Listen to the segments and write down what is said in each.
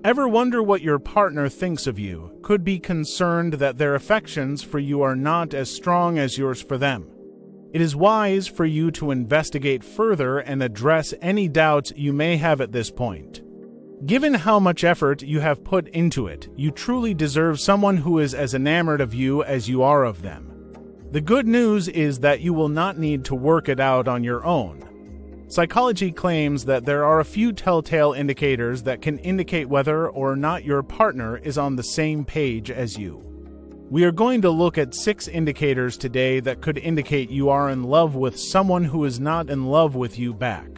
Ever wonder what your partner thinks of you? Could be concerned that their affections for you are not as strong as yours for them. It is wise for you to investigate further and address any doubts you may have at this point. Given how much effort you have put into it, you truly deserve someone who is as enamored of you as you are of them. The good news is that you will not need to work it out on your own. Psychology claims that there are a few telltale indicators that can indicate whether or not your partner is on the same page as you. We are going to look at 6 indicators today that could indicate you are in love with someone who is not in love with you back.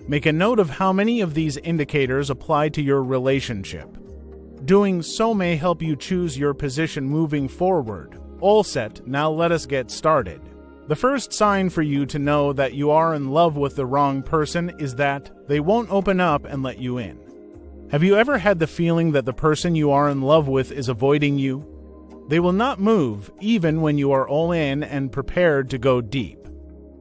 Make a note of how many of these indicators apply to your relationship. Doing so may help you choose your position moving forward. All set, now let us get started. The first sign for you to know that you are in love with the wrong person is that they won't open up and let you in. Have you ever had the feeling that the person you are in love with is avoiding you? They will not move, even when you are all in and prepared to go deep.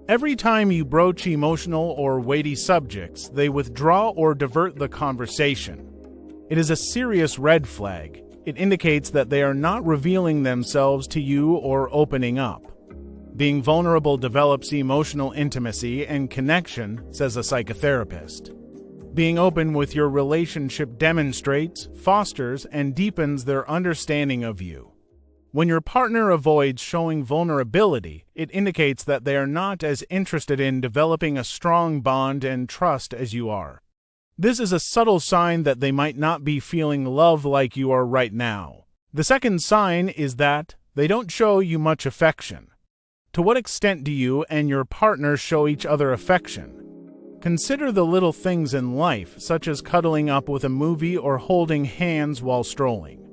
Every time you broach emotional or weighty subjects, they withdraw or divert the conversation. It is a serious red flag. It indicates that they are not revealing themselves to you or opening up. Being vulnerable develops emotional intimacy and connection, says a psychotherapist. Being open with your relationship demonstrates, fosters, and deepens their understanding of you. When your partner avoids showing vulnerability, it indicates that they are not as interested in developing a strong bond and trust as you are. This is a subtle sign that they might not be feeling love like you are right now. The second sign is that they don't show you much affection. To what extent do you and your partner show each other affection? Consider the little things in life, such as cuddling up with a movie or holding hands while strolling.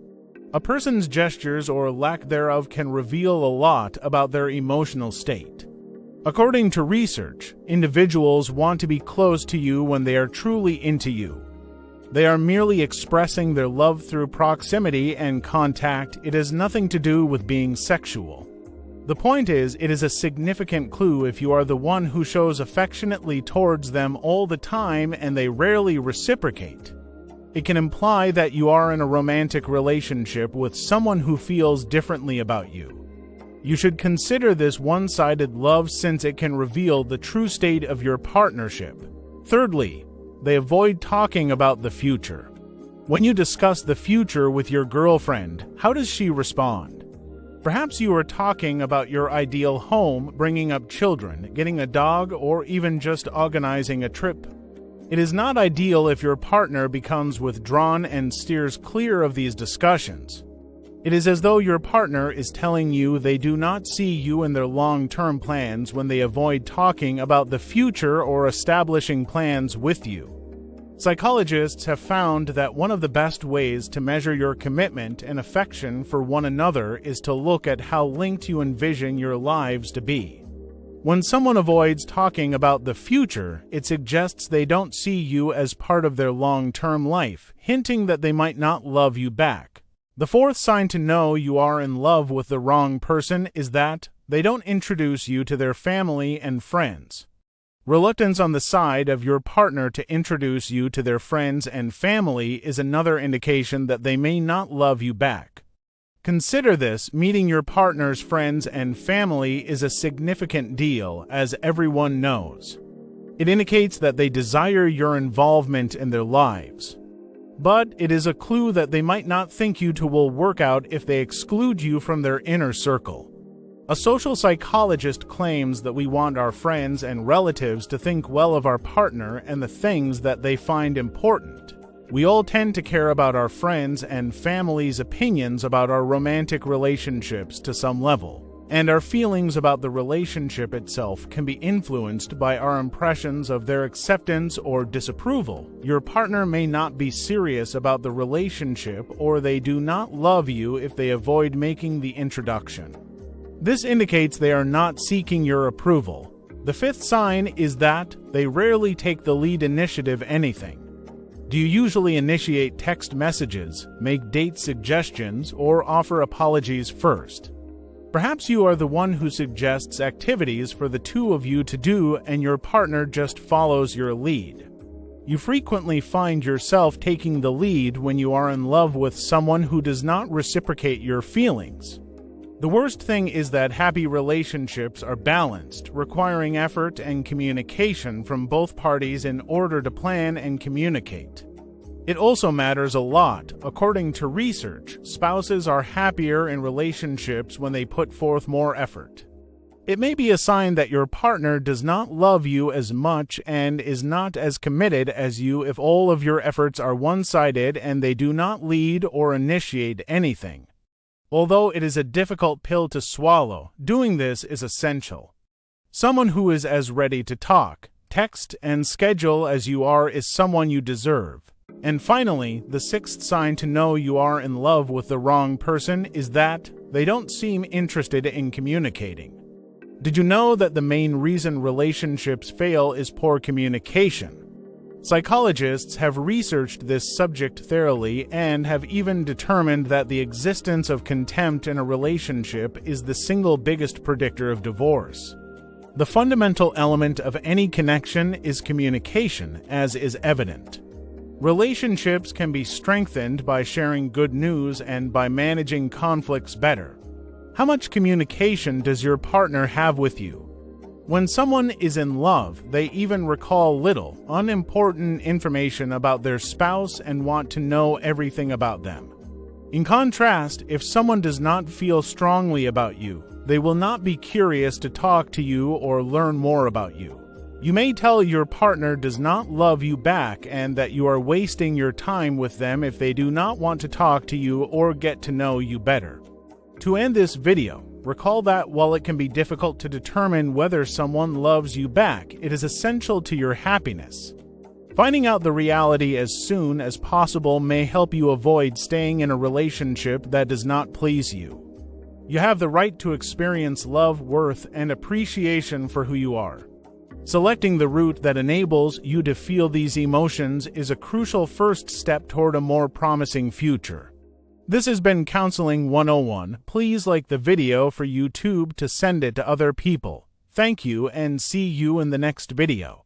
A person's gestures or lack thereof can reveal a lot about their emotional state. According to research, individuals want to be close to you when they are truly into you. They are merely expressing their love through proximity and contact. It has nothing to do with being sexual. The point is, it is a significant clue if you are the one who shows affectionately towards them all the time and they rarely reciprocate. It can imply that you are in a romantic relationship with someone who feels differently about you. You should consider this one-sided love since it can reveal the true state of your partnership. Thirdly, they avoid talking about the future. When you discuss the future with your girlfriend, how does she respond? Perhaps you are talking about your ideal home, bringing up children, getting a dog, or even just organizing a trip. It is not ideal if your partner becomes withdrawn and steers clear of these discussions. It is as though your partner is telling you they do not see you in their long-term plans when they avoid talking about the future or establishing plans with you. Psychologists have found that one of the best ways to measure your commitment and affection for one another is to look at how linked you envision your lives to be. When someone avoids talking about the future, it suggests they don't see you as part of their long-term life, hinting that they might not love you back. The fourth sign to know you are in love with the wrong person is that they don't introduce you to their family and friends. Reluctance on the side of your partner to introduce you to their friends and family is another indication that they may not love you back. Consider this: meeting your partner's friends and family is a significant deal, as everyone knows. It indicates that they desire your involvement in their lives. But it is a clue that they might not think you two will work out if they exclude you from their inner circle. A social psychologist claims that we want our friends and relatives to think well of our partner and the things that they find important. We all tend to care about our friends and family's opinions about our romantic relationships to some level, and our feelings about the relationship itself can be influenced by our impressions of their acceptance or disapproval. Your partner may not be serious about the relationship, or they do not love you if they avoid making the introduction. This indicates they are not seeking your approval. The fifth sign is that they rarely take the lead initiative anything. Do you usually initiate text messages, make date suggestions, or offer apologies first? Perhaps you are the one who suggests activities for the two of you to do and your partner just follows your lead. You frequently find yourself taking the lead when you are in love with someone who does not reciprocate your feelings. The worst thing is that happy relationships are balanced, requiring effort and communication from both parties in order to plan and communicate. It also matters a lot. According to research, spouses are happier in relationships when they put forth more effort. It may be a sign that your partner does not love you as much and is not as committed as you if all of your efforts are one-sided and they do not lead or initiate anything. Although it is a difficult pill to swallow, doing this is essential. Someone who is as ready to talk, text, and schedule as you are is someone you deserve. And finally, the sixth sign to know you are in love with the wrong person is that they don't seem interested in communicating. Did you know that the main reason relationships fail is poor communication? Psychologists have researched this subject thoroughly and have even determined that the existence of contempt in a relationship is the single biggest predictor of divorce. The fundamental element of any connection is communication, as is evident. Relationships can be strengthened by sharing good news and by managing conflicts better. How much communication does your partner have with you? When someone is in love, they even recall little, unimportant information about their spouse and want to know everything about them. In contrast, if someone does not feel strongly about you, they will not be curious to talk to you or learn more about you. You may tell your partner does not love you back and that you are wasting your time with them if they do not want to talk to you or get to know you better. To end this video, recall that while it can be difficult to determine whether someone loves you back, it is essential to your happiness. Finding out the reality as soon as possible may help you avoid staying in a relationship that does not please you. You have the right to experience love, worth, and appreciation for who you are. Selecting the route that enables you to feel these emotions is a crucial first step toward a more promising future. This has been Counseling 101. Please like the video for YouTube to send it to other people. Thank you and see you in the next video.